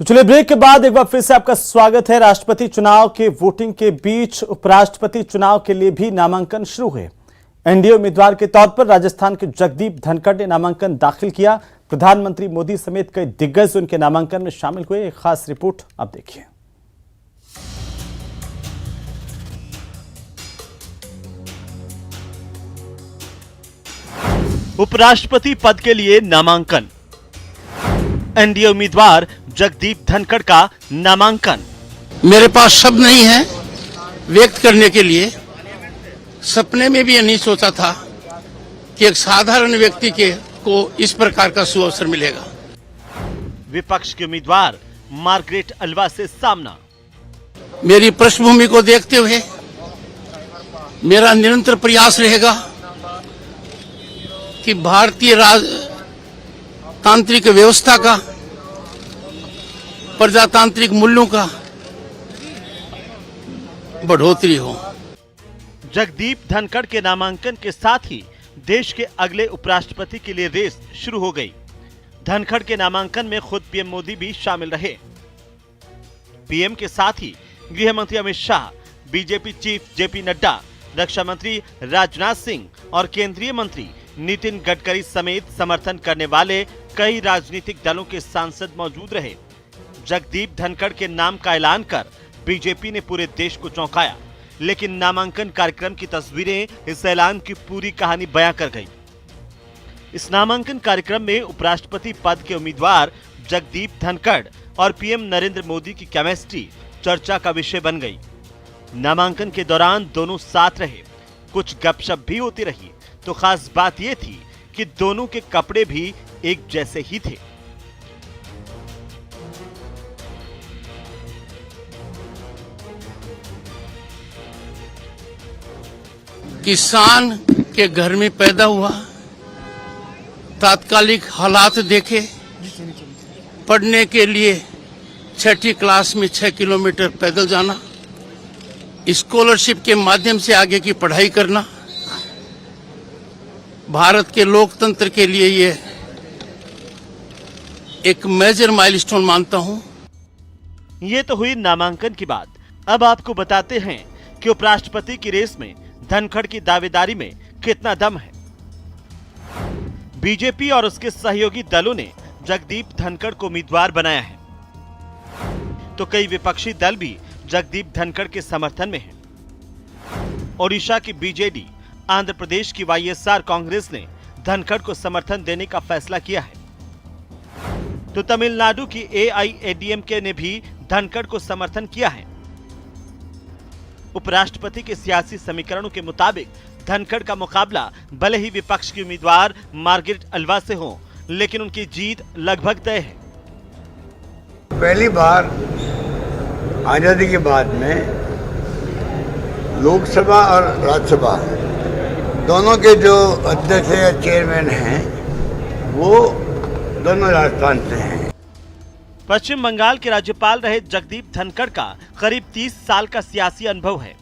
तो चलिए ब्रेक के बाद एक बार फिर से आपका स्वागत है। राष्ट्रपति चुनाव के वोटिंग के बीच उपराष्ट्रपति चुनाव के लिए भी नामांकन शुरू हुए। एनडीए उम्मीदवार के तौर पर राजस्थान के जगदीप धनखड़ ने नामांकन दाखिल किया। प्रधानमंत्री मोदी समेत कई दिग्गज उनके नामांकन में शामिल हुए। एक खास रिपोर्ट आप देखिए। उपराष्ट्रपति पद के लिए नामांकन। एनडीए उम्मीदवार जगदीप धनखड़ का नामांकन। मेरे पास शब्द नहीं है व्यक्त करने के लिए। सपने में भी ये नहीं सोचा था कि एक साधारण व्यक्ति को इस प्रकार का सुअवसर मिलेगा। विपक्ष के उम्मीदवार मार्गरेट अल्वा से सामना। मेरी पृष्ठभूमि को देखते हुए मेरा निरंतर प्रयास रहेगा कि भारतीय राजतांत्रिक व्यवस्था का, प्रजातांत्रिक मूल्यों का बढ़ोतरी हो। जगदीप धनखड़ के नामांकन के साथ ही देश के अगले उपराष्ट्रपति के लिए रेस शुरू हो गई। धनखड़ के नामांकन में खुद पीएम मोदी भी शामिल रहे। पीएम के साथ ही गृह मंत्री Amit Shah, BJP chief JP Nadda, रक्षा मंत्री राजनाथ सिंह और केंद्रीय मंत्री नितिन गडकरी समेत समर्थन करने वाले कई राजनीतिक दलों के सांसद मौजूद रहे। जगदीप धनखड़ के नाम का ऐलान कर बीजेपी ने पूरे देश को चौंकाया, लेकिन नामांकन कार्यक्रम की तस्वीरें इस ऐलान की पूरी कहानी बयां कर गई। इस नामांकन कार्यक्रम में उपराष्ट्रपति पद के उम्मीदवार जगदीप धनखड़ और पीएम नरेंद्र मोदी की केमिस्ट्री चर्चा का विषय बन गई। नामांकन के दौरान दोनों साथ रहे, कुछ गपशप भी होती रही। तो खास बात यह थी कि दोनों के कपड़े भी एक जैसे ही थे। किसान के घर में पैदा हुआ, तात्कालिक हालात देखे, पढ़ने के लिए 6ठी क्लास में 6 किलोमीटर पैदल जाना, स्कॉलरशिप के माध्यम से आगे की पढ़ाई करना, भारत के लोकतंत्र के लिए ये एक मेजर माइलस्टोन मानता हूं। ये तो हुई नामांकन की बात। अब आपको बताते हैं कि उपराष्ट्रपति की रेस में धनखड़ की दावेदारी में कितना दम है। बीजेपी और उसके सहयोगी दलों ने जगदीप धनखड़ को उम्मीदवार बनाया है, तो कई विपक्षी दल भी जगदीप धनखड़ के समर्थन में हैं। ओडिशा की बीजेडी, आंध्र प्रदेश की वाईएसआर कांग्रेस ने धनखड़ को समर्थन देने का फैसला किया है, तो तमिलनाडु की एआईएडीएमके ने भी धनखड़ को समर्थन किया है। उपराष्ट्रपति के सियासी समीकरणों के मुताबिक धनखड़ का मुकाबला भले ही विपक्ष की उम्मीदवार मार्गरेट अल्वा से हो, लेकिन उनकी जीत लगभग तय है। पहली बार आजादी के बाद में लोकसभा और राज्यसभा दोनों के जो अध्यक्ष या चेयरमैन हैं वो दोनों राजस्थान से हैं। पश्चिम बंगाल के राज्यपाल रहे जगदीप धनखड़ का करीब 30 साल का सियासी अनुभव है।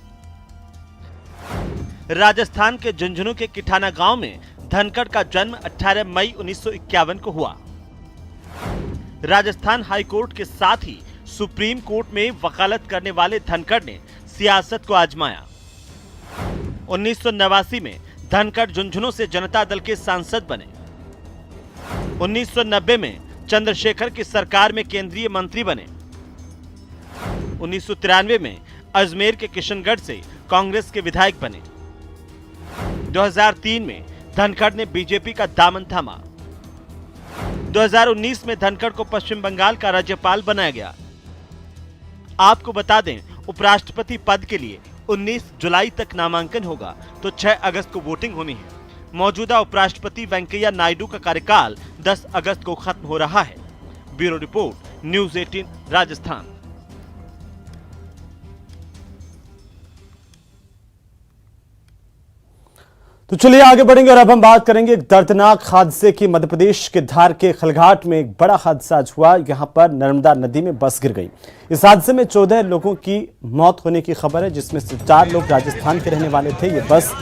राजस्थान के झुंझुनू के किठाना गांव में धनखड़ का जन्म 18 मई 1951 को हुआ। राजस्थान हाई कोर्ट के साथ ही सुप्रीम कोर्ट में वकालत करने वाले धनखड़ ने सियासत को आजमाया। 1989 में धनखड़ झुंझुनू से जनता दल के सांसद बने। 1990 में चंद्रशेखर की सरकार में केंद्रीय मंत्री बने। 1993 में अजमेर के किशनगढ़ से कांग्रेस के विधायक बने। 2003 में धनखड़ ने बीजेपी का दामन थामा। 2019 में धनखड़ को पश्चिम बंगाल का राज्यपाल बनाया गया। आपको बता दें, उपराष्ट्रपति पद के लिए 19 जुलाई तक नामांकन होगा, तो 6 अगस्त को वोटिंग होनी है। मौजूदा उपराष्ट्रपति वेंकैया नायडू का कार्यकाल 10 अगस्त को खत्म हो रहा है। Bureau report, news 18 Rajasthan. तो चलिए आगे बढ़ेंगे और अब हम बात करेंगे एक दर्दनाक हादसे की। मध्य प्रदेश के धार के खलघाट में एक बड़ा हादसा आज हुआ। यहां पर नर्मदा नदी में बस गिर गई। इस हादसे में 14 लोगों की मौत होने की खबर है, जिसमें से 4 लोग राजस्थान के रहने वाले थे। ये बस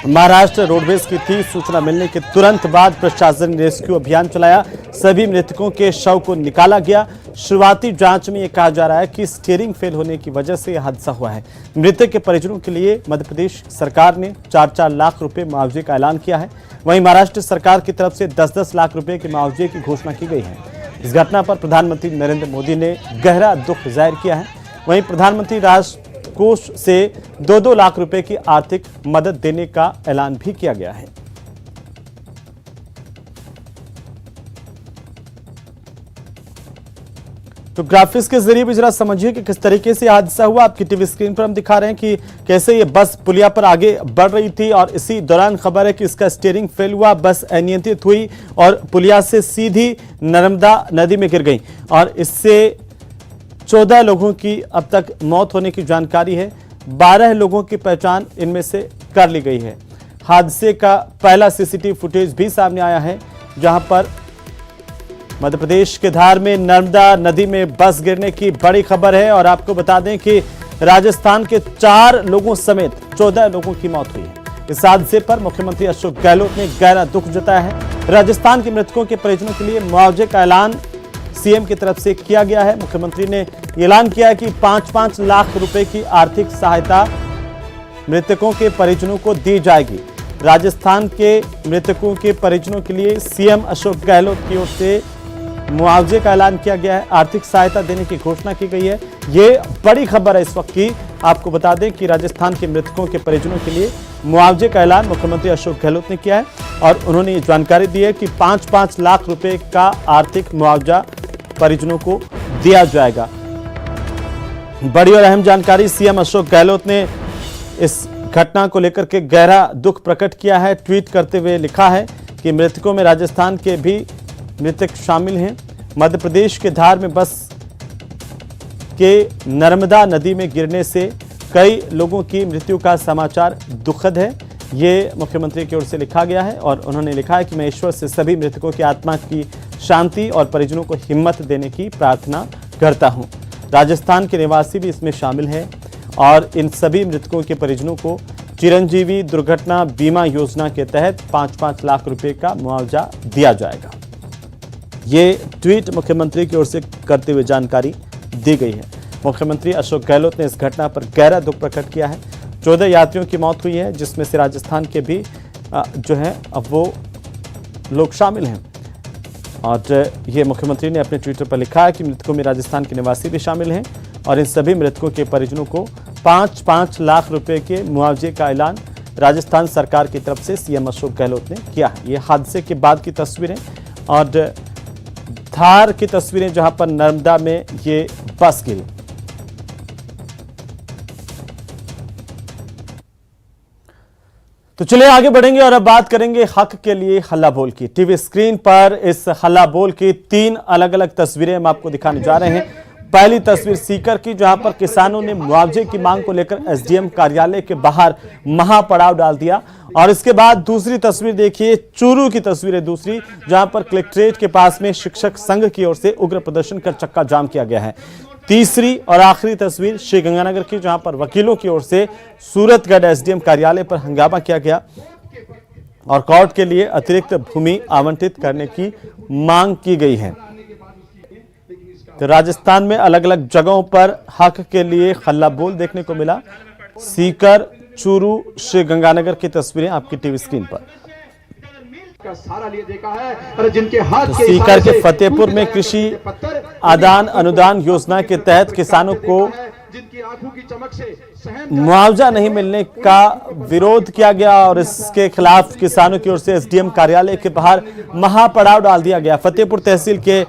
महाराष्ट्र रोडवेज की थी। सूचना मिलने के तुरंत बाद प्रशासन ने रेस्क्यू अभियान चलाया। सभी मृतकों के शव को निकाला गया। शुरुआती जांच में यह कहा जा रहा है कि स्टीयरिंग फेल होने की वजह से यह हादसा हुआ है। मृतक के परिजनों के लिए मध्य प्रदेश सरकार ने 4-4 लाख रुपए मुआवजे का ऐलान किया है। वहीं महाराष्ट्र सरकार की तरफ से 10-10 लाख रुपए के मुआवजे की घोषणा की गई है। इस घटना पर प्रधानमंत्री नरेंद्र मोदी ने गहरा दुख जाहिर किया है। वहीं प्रधानमंत्री राष्ट्र कोष से 2-2 लाख रुपए की आर्थिक मदद देने का ऐलान भी किया गया है। तो ग्राफिक्स के जरिए भी जरा समझिए कि किस तरीके से हादसा हुआ। आपकी टीवी स्क्रीन पर हम दिखा रहे हैं कि कैसे ये बस पुलिया पर आगे बढ़ रही थी और इसी दौरान खबर है कि इसका स्टीयरिंग फेल हुआ, बस अनियंत्रित हुई और पुलिया से सीधी नर्मदा नदी में गिर गई और इससे 14 लोगों की अब तक मौत होने की जानकारी है। 12 लोगों की पहचान इनमें से कर ली गई है। हादसे का पहला सीसीटीवी फुटेज भी सामने आया है, जहां पर मध्य प्रदेश के धार में नर्मदा नदी में बस गिरने की बड़ी खबर है। और आपको बता दें कि राजस्थान के 4 लोगों समेत 14 लोगों की मौत हुई है। इस हादसे पर मुख्यमंत्री अशोक गहलोत ने गहरा दुख जताया है। राजस्थान के मृतकों के परिजनों के लिए मुआवजे का ऐलान सीएम की तरफ से किया गया है। मुख्यमंत्री ने ऐलान किया है कि 5-5 लाख रुपए की आर्थिक सहायता मृतकों के परिजनों को दी जाएगी। राजस्थान के मृतकों के परिजनों के लिए सीएम अशोक गहलोत की ओर से मुआवजे का ऐलान किया गया है। आर्थिक सहायता देने की घोषणा की गई है। ये बड़ी खबर है इस वक्त की। आपको बता दें कि राजस्थान के मृतकों के परिजनों के लिए मुआवजे का ऐलान मुख्यमंत्री अशोक गहलोत ने किया है और उन्होंने ये जानकारी दी है कि 5-5 लाख रुपए का आर्थिक मुआवजा परिजनों को दिया जाएगा। बड़ी और अहम जानकारी सीएम अशोक गहलोत ने इस घटना को लेकर के गहरा दुख प्रकट किया है। ट्वीट करते हुए लिखा है कि मृतकों में राजस्थान के भी मृतक शामिल हैं। मध्य प्रदेश के धार में बस के नर्मदा नदी में गिरने से कई लोगों की मृत्यु का समाचार दुखद है। ये मुख्यमंत्री की ओर से लिखा गया है और उन्होंने लिखा है कि मैं ईश्वर से सभी मृतकों की आत्मा की शांति और परिजनों को हिम्मत देने की प्रार्थना करता हूं। राजस्थान के निवासी भी इसमें शामिल हैं और इन सभी मृतकों के परिजनों को चिरंजीवी दुर्घटना बीमा योजना के तहत 5-5 लाख रुपए का मुआवजा दिया जाएगा। ये ट्वीट मुख्यमंत्री की ओर से करते हुए जानकारी दी गई है। मुख्यमंत्री अशोक गहलोत ने इस घटना पर गहरा दुख प्रकट किया है। 14 यात्रियों की मौत हुई है, जिसमें से राजस्थान के भी जो है अब वो लोग शामिल हैं। और ये मुख्यमंत्री ने अपने ट्विटर पर लिखा है कि मृतकों में राजस्थान के निवासी भी शामिल हैं और इन सभी मृतकों के परिजनों को 5-5 लाख रुपए के मुआवजे का ऐलान राजस्थान सरकार की तरफ से सीएम अशोक गहलोत ने किया है। ये हादसे के बाद की तस्वीरें और धार की तस्वीरें जहां पर नर्मदा में ये बस गिरी। तो चलिए आगे बढ़ेंगे और अब बात करेंगे हक के लिए हल्ला बोल की। टीवी स्क्रीन पर इस हल्ला बोल की 3 अलग अलग तस्वीरें हम आपको दिखाने जा रहे हैं। पहली तस्वीर सीकर की, जहां पर किसानों ने मुआवजे की मांग को लेकर एसडीएम कार्यालय के बाहर महापड़ाव डाल दिया। और इसके बाद दूसरी तस्वीर देखिए, चूरू की तस्वीर है दूसरी, जहां पर कलेक्ट्रेट के पास में शिक्षक संघ की ओर से उग्र प्रदर्शन कर चक्का जाम किया गया है। तीसरी और आखिरी तस्वीर श्रीगंगानगर की, जहां पर वकीलों की ओर से सूरतगढ़ एसडीएम कार्यालय पर हंगामा किया गया और कोर्ट के लिए अतिरिक्त भूमि आवंटित करने की मांग की गई है। तो राजस्थान में अलग अलग जगहों पर हक के लिए हल्ला बोल देखने को मिला। सीकर, चूरू, श्रीगंगानगर की तस्वीरें आपकी टीवी स्क्रीन पर। तो सीकर के फतेहपुर में कृषि आदान अनुदान योजना के तहत किसानों को मुआवजा नहीं मिलने का विरोध किया गया और इसके खिलाफ किसानों की ओर से एसडीएम कार्यालय के बाहर महापड़ाव डाल दिया गया। फतेहपुर तहसील के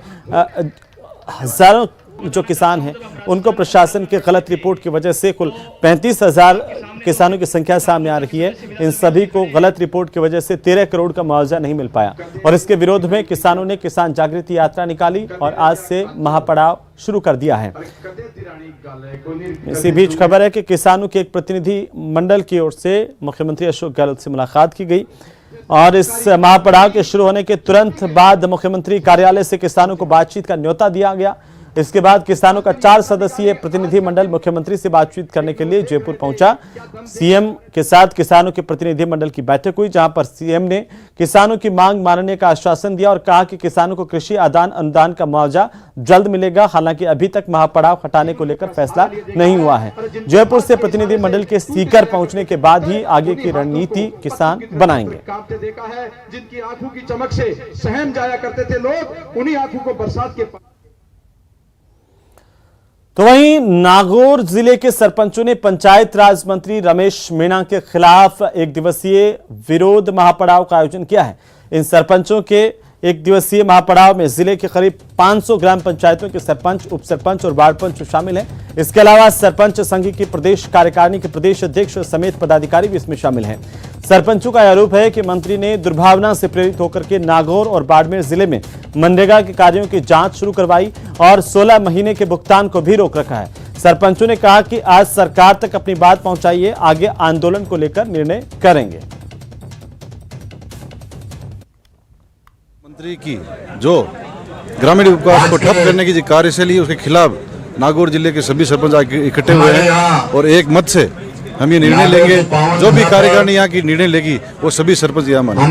हजारों जो किसान हैं उनको प्रशासन की गलत रिपोर्ट की वजह से कुल 35,000 किसानों की संख्या सामने आ रही है। इन सभी को गलत रिपोर्ट की वजह से 13 करोड़ का मुआवजा नहीं मिल पाया और इसके विरोध में किसानों ने किसान जागृति यात्रा निकाली और आज से महापड़ाव शुरू कर दिया है। इसी बीच खबर है कि किसानों के एक प्रतिनिधि मंडल की ओर से मुख्यमंत्री अशोक गहलोत से मुलाकात की गई और इस महापड़ाव के शुरू होने के तुरंत बाद मुख्यमंत्री कार्यालय से किसानों को बातचीत का न्योता दिया गया। इसके बाद किसानों का 4 सदस्यीय प्रतिनिधिमंडल मुख्यमंत्री से बातचीत करने के लिए जयपुर पहुंचा। सीएम के साथ किसानों के प्रतिनिधिमंडल की बैठक हुई, जहां पर सीएम ने किसानों की मांग मानने का आश्वासन दिया और कहा कि किसानों को कृषि आदान अनुदान का मुआवजा जल्द मिलेगा। हालांकि अभी तक महापड़ाव हटाने को लेकर फैसला नहीं हुआ है। जयपुर से प्रतिनिधिमंडल के सीकर पहुंचने के बाद ही आगे की रणनीति किसान बनाएंगे। देखा है जिनकी आंखों की चमक से सहम जाया करते थे लोग, उन्हीं आंखों को बरसात के तो वहीं नागौर जिले के सरपंचों ने पंचायत राज मंत्री रमेश मीणा के खिलाफ एक दिवसीय विरोध महापड़ाव का आयोजन किया है। इन सरपंचों के एक दिवसीय महापड़ाव में जिले के करीब 500 ग्राम पंचायतों के सरपंच, उप सरपंच और वार्ड पंच शामिल हैं। इसके अलावा सरपंच संघ की प्रदेश कार्यकारिणी के प्रदेश अध्यक्ष समेत पदाधिकारी भी इसमें शामिल हैं। सरपंचों का आरोप है कि मंत्री ने दुर्भावना से प्रेरित होकर के नागौर और बाड़मेर जिले में मनरेगा के कार्यों की जांच शुरू करवाई और 16 महीने के भुगतान को भी रोक रखा है। सरपंचों ने कहा कि आज सरकार तक अपनी बात पहुंचाइए, आगे आंदोलन को लेकर निर्णय करेंगे। मंत्री की जो ग्रामीण विकास को ठप करने की कार्यशैली, उसके खिलाफ नागौर जिले के सभी सरपंच इकट्ठे हुए हैं और एक मत से हम ये निर्णय लेंगे। जो भी कार्यकारिणी यहाँ की निर्णय लेगी वो सभी सरपंच यहाँ माने।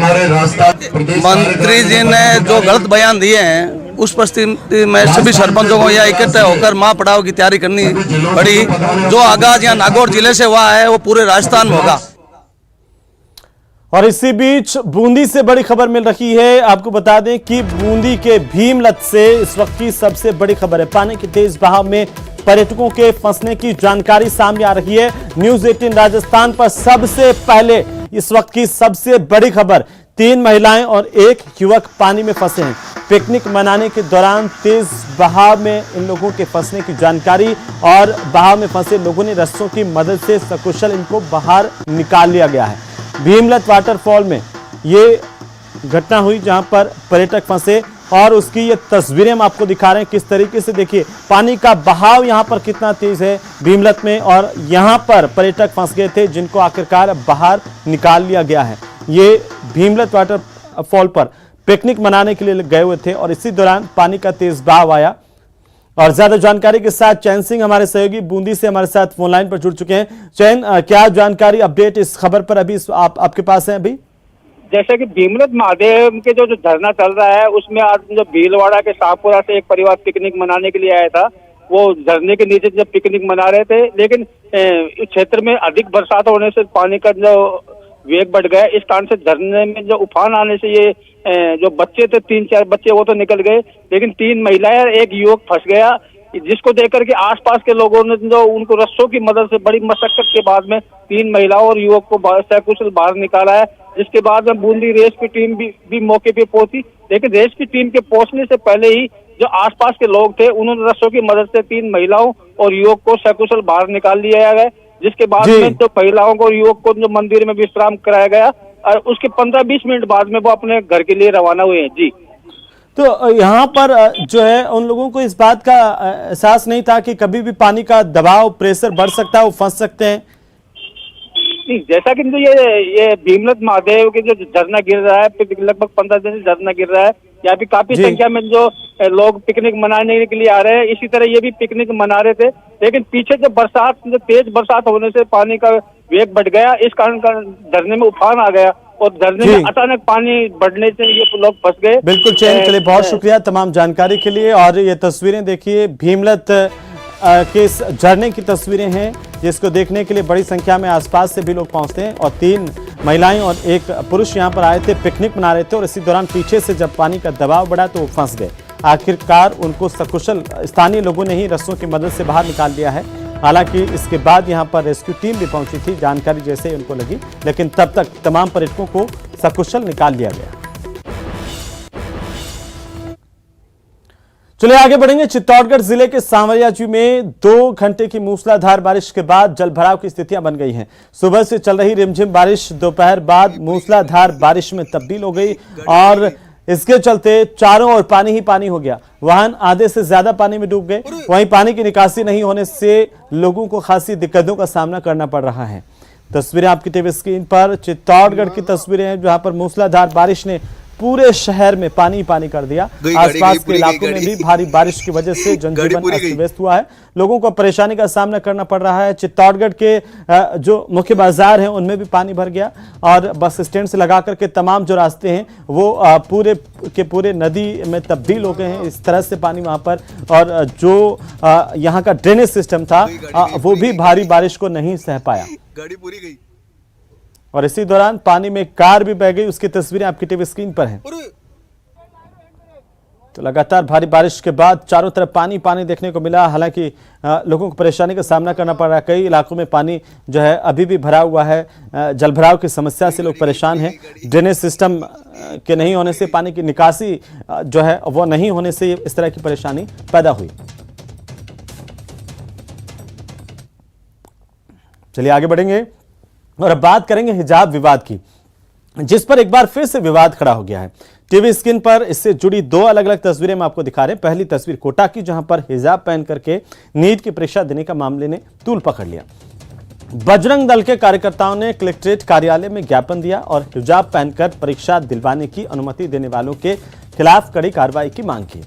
मंत्री जी ने जो गलत बयान दिए हैं उस परिस्थिति में सभी सरपंचों को यहाँ इकट्ठे होकर महापड़ाव की तैयारी करनी पड़ी। जो आगाज यहाँ नागौर जिले से हुआ है वो पूरे राजस्थान में होगा। और इसी बीच बूंदी से बड़ी खबर मिल रही है। आपको बता दें कि बूंदी के भीमलत से इस वक्त की सबसे बड़ी खबर है। पानी के तेज बहाव में पर्यटकों के फंसने की जानकारी सामने आ रही है। न्यूज 18 राजस्थान पर सबसे पहले इस वक्त की सबसे बड़ी खबर, 3 महिलाएं और 1 युवक पानी में फंसे हैं। पिकनिक मनाने के दौरान तेज बहाव में इन लोगों के फंसने की जानकारी और बहाव में फंसे लोगों ने रस्सों की मदद से सकुशल इनको बाहर निकाल लिया गया है। भीमलत वाटरफॉल में ये घटना हुई जहां पर पर्यटक फंसे और उसकी ये तस्वीरें हम आपको दिखा रहे हैं। किस तरीके से देखिए पानी का बहाव यहां पर कितना तेज है भीमलत में, और यहां पर पर्यटक फंस गए थे जिनको आखिरकार बाहर निकाल लिया गया है। ये भीमलत वाटरफॉल पर पिकनिक मनाने के लिए गए हुए थे और इसी दौरान पानी का तेज बहाव आया। और ज्यादा जानकारी के साथ चैन सिंह हमारे सहयोगी बूंदी से हमारे साथ फोन लाइन पर जुड़ चुके हैं। चैन, क्या जानकारी अपडेट इस खबर पर अभी आपके पास है? अभी जैसे कि भीमलत महादेव के जो झरना चल रहा है उसमें आज जो भीलवाड़ा के शाहपुरा से एक परिवार पिकनिक मनाने के लिए आया था। वो झरने के नीचे जब पिकनिक मना रहे थे, लेकिन इस क्षेत्र में अधिक बरसात होने से पानी का जो वेग बढ़ गया। इस कारण से झरने में जो उफान आने से ये जो बच्चे थे 3-4 बच्चे वो तो निकल गए, लेकिन 3 महिलाएं और 1 युवक फंस गया, जिसको देखकर के आसपास के लोगों ने जो उनको रस्सों की मदद से बड़ी मशक्कत के बाद में 3 महिलाओं और युवक को सकुशल बाहर निकाला है। जिसके बाद में बूंदी रेस्क्यू टीम भी मौके पे पहुंची, लेकिन रेस्क्यू टीम के पहुंचने से पहले ही जो आसपास के लोग थे उन्होंने रस्सों की मदद से 3 महिलाओं और युवक को सकुशल बाहर निकाल लिया गया, जिसके बाद में जो महिलाओं को और युवक को जो मंदिर में विश्राम कराया गया और उसके 15-20 मिनट बाद में वो अपने घर के लिए रवाना हुए हैं। जी, तो यहाँ पर जो है उन लोगों को इस बात का एहसास नहीं था कि कभी भी पानी का दबाव, प्रेशर बढ़ सकता है, वो फंस सकते हैं? नहीं, जैसा कि जो ये भीमलत महादेव के जो झरना गिर रहा है, लगभग 15 दिन से झरना गिर रहा है, यहाँ भी काफी संख्या में जो लोग पिकनिक मनाने के लिए आ रहे हैं। इसी तरह ये भी पिकनिक मना रहे थे, लेकिन पीछे जो तेज बरसात होने से पानी का वेग बढ़ गया, इस कारण झरने में उफान आ गया और झरने में अचानक पानी बढ़ने से ये लोग फंस गए। बिल्कुल चैन, चलिए बहुत शुक्रिया तमाम जानकारी के लिए। और ये तस्वीरें देखिए, भीमलत के इस झरने की तस्वीरें हैं जिसको देखने के लिए बड़ी संख्या में आसपास से भी लोग पहुंचते हैं। और 3 महिलाएं और 1 पुरुष यहां पर आए थे, पिकनिक मना रहे थे और इसी दौरान पीछे से जब पानी का दबाव बढ़ा तो वो फंस गए। आखिरकार उनको सकुशल स्थानीय लोगों ने ही रस्सों की मदद से बाहर निकाल दिया है। हालांकि इसके बाद यहां पर रेस्क्यू टीम भी पहुंची थी, जानकारी जैसे ही उनको लगी, लेकिन तब तक तमाम पर्यटकों को सकुशल निकाल लिया गया। चलिए आगे बढ़ेंगे। चित्तौड़गढ़ जिले के सांवरियाजी में 2 घंटे की मूसलाधार बारिश के बाद जलभराव की स्थितियां बन गई हैं। सुबह से चल रही रिमझिम बारिश दोपहर बाद मूसलाधार बारिश में तब्दील हो गई और इसके चलते चारों ओर पानी ही पानी हो गया। वाहन आधे से ज्यादा पानी में डूब गए। वहीं पानी की निकासी नहीं होने से लोगों को खासी दिक्कतों का सामना करना पड़ रहा है। तस्वीरें आपकी टीवी स्क्रीन पर चित्तौड़गढ़ की तस्वीरें हैं जहां पर मूसलाधार बारिश ने पूरे शहर में पानी पानी कर दिया। आसपास के इलाकों में भी भारी बारिश की वजह से जनजीवन अस्त व्यस्त हुआ है, लोगों को परेशानी का सामना करना पड़ रहा है। चित्तौड़गढ़ के जो मुख्य बाजार हैं उनमें भी पानी भर गया और बस स्टैंड से लगा करके तमाम जो रास्ते हैं वो पूरे के पूरे नदी में तब्दील हो गए हैं। इस तरह से पानी वहां पर, और जो यहाँ का ड्रेनेज सिस्टम था वो भी भारी बारिश को नहीं सह पाया। गाड़ी पूरी गई और इसी दौरान पानी में कार भी बह गई, उसकी तस्वीरें आपकी टीवी स्क्रीन पर हैं। तो लगातार भारी बारिश के बाद चारों तरफ पानी पानी देखने को मिला। हालांकि लोगों को परेशानी का सामना करना पड़ रहा है। कई इलाकों में पानी जो है अभी भी भरा हुआ है। जलभराव की समस्या से लोग परेशान हैं। ड्रेनेज सिस्टम के नहीं होने से, पानी की निकासी जो है वो नहीं होने से इस तरह की परेशानी पैदा हुई। चलिए आगे बढ़ेंगे और अब बात करेंगे हिजाब विवाद की, जिस पर एक बार फिर से विवाद खड़ा हो गया है। टीवी स्क्रीन पर इससे जुड़ी दो अलग अलग तस्वीरें मैं आपको दिखा रहे हैं। पहली तस्वीर कोटा की, जहां पर हिजाब पहन करके नीट की परीक्षा देने का मामले ने तूल पकड़ लिया। बजरंग दल के कार्यकर्ताओं ने कलेक्ट्रेट कार्यालय में ज्ञापन दिया और हिजाब पहनकर परीक्षा दिलवाने की अनुमति देने वालों के खिलाफ कड़ी कार्रवाई की मांग की।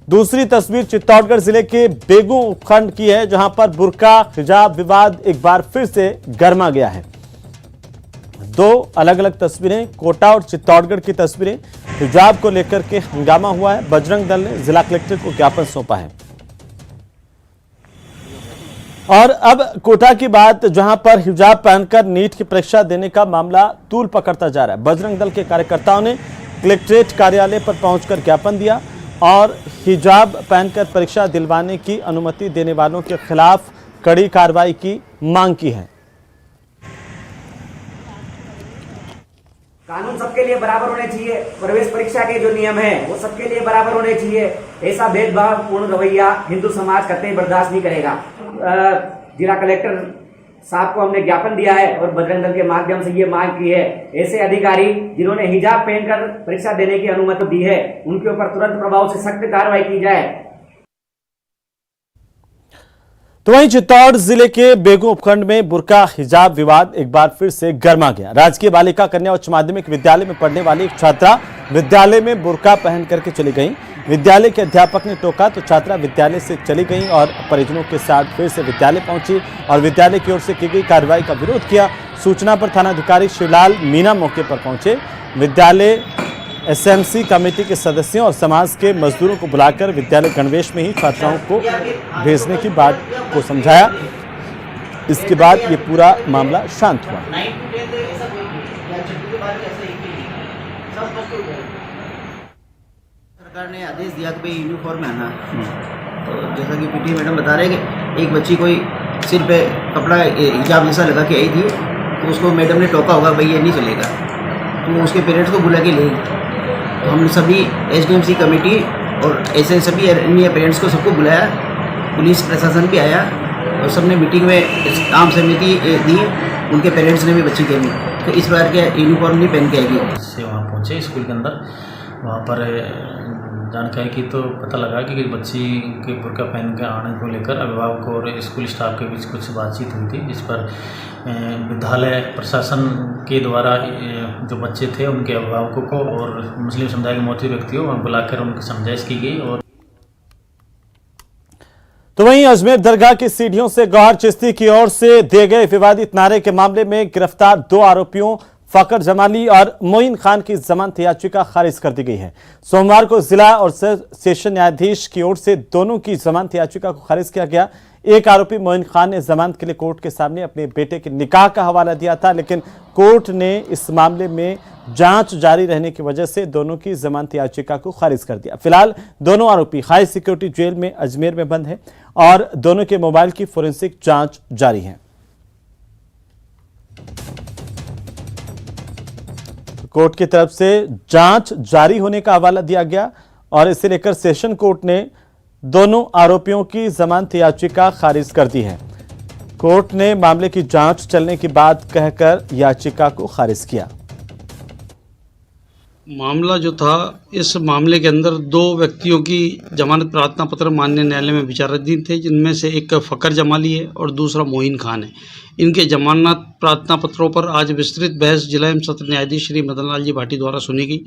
दूसरी तस्वीर चित्तौड़गढ़ जिले के बेगू उपखंड की है, जहां पर बुर्का हिजाब विवाद एक बार फिर से गर्मा गया है। दो अलग अलग तस्वीरें, कोटा और चित्तौड़गढ़ की तस्वीरें। हिजाब को लेकर के हंगामा हुआ है। बजरंग दल ने जिला कलेक्टर को ज्ञापन सौंपा है। और अब कोटा की बात, जहां पर हिजाब पहनकर नीट की परीक्षा देने का मामला तूल पकड़ता जा रहा है। बजरंग दल के कार्यकर्ताओं ने कलेक्ट्रेट कार्यालय पर पहुंचकर ज्ञापन दिया और हिजाब पहनकर परीक्षा दिलवाने की अनुमति देने वालों के खिलाफ कड़ी कार्रवाई की मांग की है। कानून सबके लिए बराबर होने चाहिए। प्रवेश परीक्षा के जो नियम हैं वो सबके लिए बराबर होने चाहिए। ऐसा भेदभाव पूर्ण रवैया हिंदू समाज कतई बर्दाश्त नहीं करेगा। जिला कलेक्टर साहब को हमने ज्ञापन दिया है और बजरंग दल के माध्यम से ये मांग की है, ऐसे अधिकारी जिन्होंने हिजाब पहनकर परीक्षा देने की अनुमति दी है उनके ऊपर तुरंत प्रभाव से सख्त कार्रवाई की जाए। तो वहीं चित्तौड़ जिले के बेगू उपखंड में बुर्का हिजाब विवाद एक बार फिर से गर्मा गया। राजकीय बालिका कन्या उच्च माध्यमिक विद्यालय में पढ़ने वाली एक छात्रा विद्यालय में बुर्का पहन करके चली गई। विद्यालय के अध्यापक ने टोका तो छात्रा विद्यालय से चली गई और परिजनों के साथ फिर से विद्यालय पहुंची और विद्यालय की ओर से की गई कार्रवाई का विरोध किया। सूचना पर थानाधिकारी शिवलाल मीना मौके पर पहुंचे। विद्यालय एसएमसी कमेटी के सदस्यों और समाज के मजदूरों को बुलाकर विद्यालय गणवेश में ही छात्राओं को भेजने की बात को समझाया। इसके बाद ये पूरा मामला शांत हुआ। सरकार ने आदेश दिया कि भाई यूनिफॉर्म में आना, तो जैसा कि पीटी मैडम बता रहे हैं कि एक बच्ची कोई सिर पे कपड़ा हिजाब जैसा लगा के आई थी, तो उसको मैडम ने टोका होगा भाई ये नहीं चलेगा, तो उसके पेरेंट्स को बुला के ले। तो हमने सभी एसडीएमसी कमेटी और ऐसे सभी अन्य पेरेंट्स को सबको बुलाया, पुलिस प्रशासन भी आया और सबने मीटिंग में आम सहमति दी। उनके पेरेंट्स ने भी बच्ची के लिए तो इस बार के यूनिफॉर्म नहीं पहन के आएगी। से वहाँ पहुँचे स्कूल के अंदर, वहाँ पर जानकारी की तो पता लगा कि बच्ची के बुर्का पहन के आने को लेकर अभिभावक और स्कूल स्टाफ के बीच कुछ बातचीत हुई थी, जिस पर विद्यालय प्रशासन के द्वारा जो बच्चे थे उनके अभिभावकों को और मुस्लिम समुदाय के मोहतबर व्यक्तियों को बुलाकर उनकी समझाइश की गई। और तो वहीं अजमेर दरगाह की सीढ़ियों से गौहर चिश्ती की ओर से दिए गए विवादित नारे के मामले में गिरफ्तार दो आरोपियों फकर जमाली और मोइन खान की जमानत याचिका खारिज कर दी गई है। सोमवार को जिला और सेशन न्यायाधीश की ओर से दोनों की जमानत याचिका को खारिज किया गया। एक आरोपी मोइन खान ने जमानत के लिए कोर्ट के सामने अपने बेटे के निकाह का हवाला दिया था, लेकिन कोर्ट ने इस मामले में जांच जारी रहने की वजह से दोनों की जमानत याचिका को खारिज कर दिया। फिलहाल दोनों आरोपी हाई सिक्योरिटी जेल में अजमेर में बंद हैं और दोनों के मोबाइल की फोरेंसिक जांच जारी है। कोर्ट की तरफ से जांच जारी होने का हवाला दिया गया और इसे लेकर सेशन कोर्ट ने दोनों आरोपियों की जमानत याचिका खारिज कर दी है। कोर्ट ने मामले की जांच चलने की बात कहकर याचिका को खारिज किया। मामला जो था, इस मामले के अंदर दो व्यक्तियों की जमानत प्रार्थना पत्र माननीय न्यायालय में विचाराधीन थे, जिनमें से एक फकर जमाली है और दूसरा मोइन खान है। इनके जमानत प्रार्थना पत्रों पर आज विस्तृत बहस जिला एवं सत्र न्यायाधीश श्री मदन लाल जी भाटी द्वारा सुनी गई।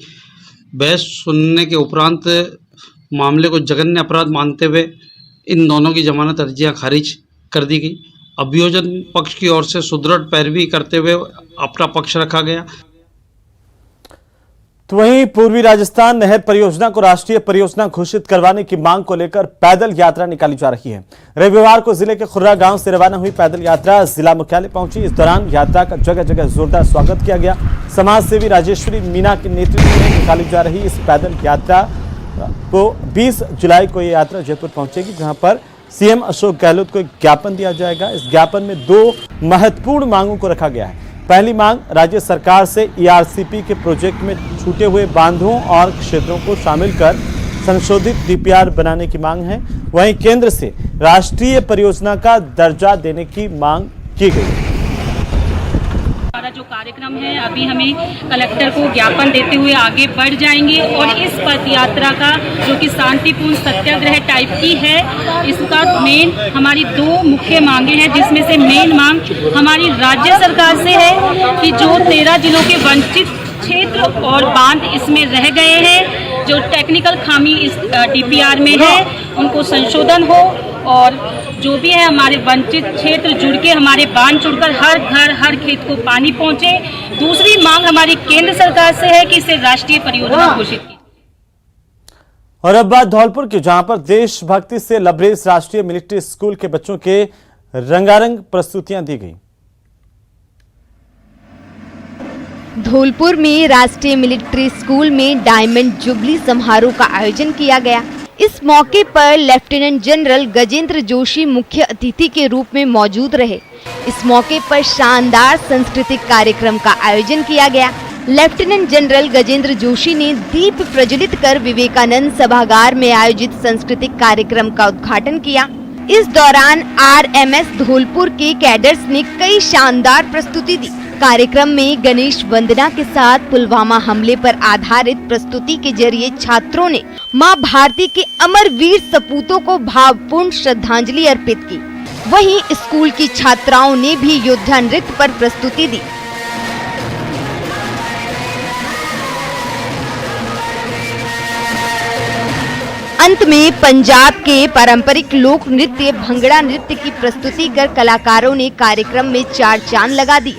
बहस सुनने के उपरांत मामले को जघन्य अपराध मानते हुए इन दोनों की जमानत अर्जियां खारिज कर दी गई। अभियोजन पक्ष की ओर से सुदृढ़ पैरवी करते हुए अपना पक्ष रखा गया। तो वहीं पूर्वी राजस्थान नहर परियोजना को राष्ट्रीय परियोजना घोषित करवाने की मांग को लेकर पैदल यात्रा निकाली जा रही है। रविवार को जिले के खुर्रा गांव से रवाना हुई पैदल यात्रा जिला मुख्यालय पहुंची। इस दौरान यात्रा का जगह जगह जोरदार स्वागत किया गया। समाज सेवी राजेश्वरी मीना के नेतृत्व में निकाली जा रही इस पैदल यात्रा को 20 जुलाई को यह यात्रा जयपुर पहुंचेगी, जहां पर सीएम अशोक गहलोत को एक ज्ञापन दिया जाएगा। इस ज्ञापन में 2 महत्वपूर्ण मांगों को रखा गया है। पहली मांग राज्य सरकार से ईआरसीपी के प्रोजेक्ट में छूटे हुए बांधों और क्षेत्रों को शामिल कर संशोधित डीपीआर बनाने की मांग है। वहीं केंद्र से राष्ट्रीय परियोजना का दर्जा देने की मांग की गई है। हमारा जो कार्यक्रम है, अभी हमें कलेक्टर को ज्ञापन देते हुए आगे बढ़ जाएंगे और इस पद यात्रा का जो कि शांतिपूर्ण सत्याग्रह टाइप की है, इसका मेन हमारी 2 मुख्य मांगे हैं, जिसमें से मेन मांग हमारी राज्य सरकार से है कि जो 13 जिलों के वंचित क्षेत्र और बांध इसमें रह गए हैं, जो टेक्निकल खामी इस डीपीआर में है, उनको संशोधन हो और जो भी है हमारे वंचित क्षेत्र जुड़ के हमारे बांध जुड़कर हर घर हर खेत को पानी पहुंचे। दूसरी मांग हमारी केंद्र सरकार से है कि इसे राष्ट्रीय परियोजना घोषित की। और अब बात धौलपुर की, जहां पर देशभक्ति से लबरेज राष्ट्रीय मिलिट्री स्कूल के बच्चों के रंगारंग प्रस्तुतियां दी गई। धौलपुर में राष्ट्रीय मिलिट्री स्कूल में डायमंड जुबली समारोह का आयोजन किया गया। इस मौके पर लेफ्टिनेंट जनरल गजेंद्र जोशी मुख्य अतिथि के रूप में मौजूद रहे। इस मौके पर शानदार सांस्कृतिक कार्यक्रम का आयोजन किया गया। लेफ्टिनेंट जनरल गजेंद्र जोशी ने दीप प्रज्वलित कर विवेकानंद सभागार में आयोजित सांस्कृतिक कार्यक्रम का उद्घाटन किया। इस दौरान आरएमएस धौलपुर के कैडर्स ने कई शानदार प्रस्तुति दी। कार्यक्रम में गणेश वंदना के साथ पुलवामा हमले पर आधारित प्रस्तुति के जरिए छात्रों ने मां भारती के अमर वीर सपूतों को भावपूर्ण श्रद्धांजलि अर्पित की। वहीं स्कूल की छात्राओं ने भी योद्धा नृत्य पर प्रस्तुति दी। अंत में पंजाब के पारंपरिक लोक नृत्य भंगड़ा नृत्य की प्रस्तुति कर कलाकारों ने कार्यक्रम में 4 चांद लगा दी।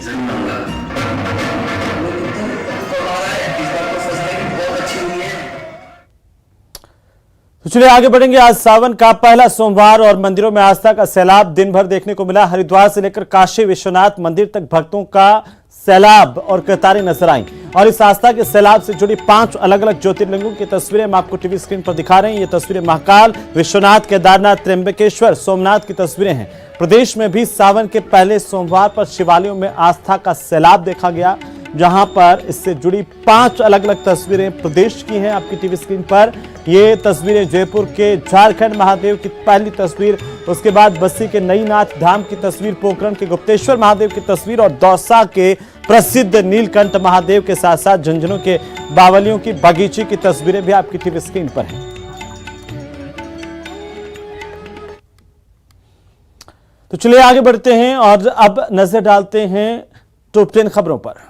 तो चलिए आगे बढ़ेंगे। आज सावन का पहला सोमवार और मंदिरों में आस्था का सैलाब दिन भर देखने को मिला। हरिद्वार से लेकर काशी विश्वनाथ मंदिर तक भक्तों का सैलाब और कतारें नजर आई और इस आस्था के सैलाब से जुड़ी 5 अलग अलग ज्योतिर्लिंगों की तस्वीरें हम आपको टीवी स्क्रीन पर दिखा रहे हैं। ये तस्वीरें महाकाल, विश्वनाथ, केदारनाथ, त्र्यंबकेश्वर, सोमनाथ की तस्वीरें हैं। प्रदेश में भी सावन के पहले सोमवार पर शिवालयों में आस्था का सैलाब देखा गया, जहां पर इससे जुड़ी 5 अलग अलग तस्वीरें प्रदेश की हैं आपकी टीवी स्क्रीन पर। ये तस्वीरें जयपुर के झारखंड महादेव की पहली तस्वीर, उसके बाद बस्सी के नईनाथ धाम की तस्वीर, पोखरण के गुप्तेश्वर महादेव की तस्वीर और दौसा के प्रसिद्ध नीलकंठ महादेव के साथ साथ झुंझुनू के बावलियों की बगीचे की तस्वीरें भी आपकी टीवी स्क्रीन पर हैं। तो चलिए आगे बढ़ते हैं और अब नजर डालते हैं टॉप 10 खबरों पर।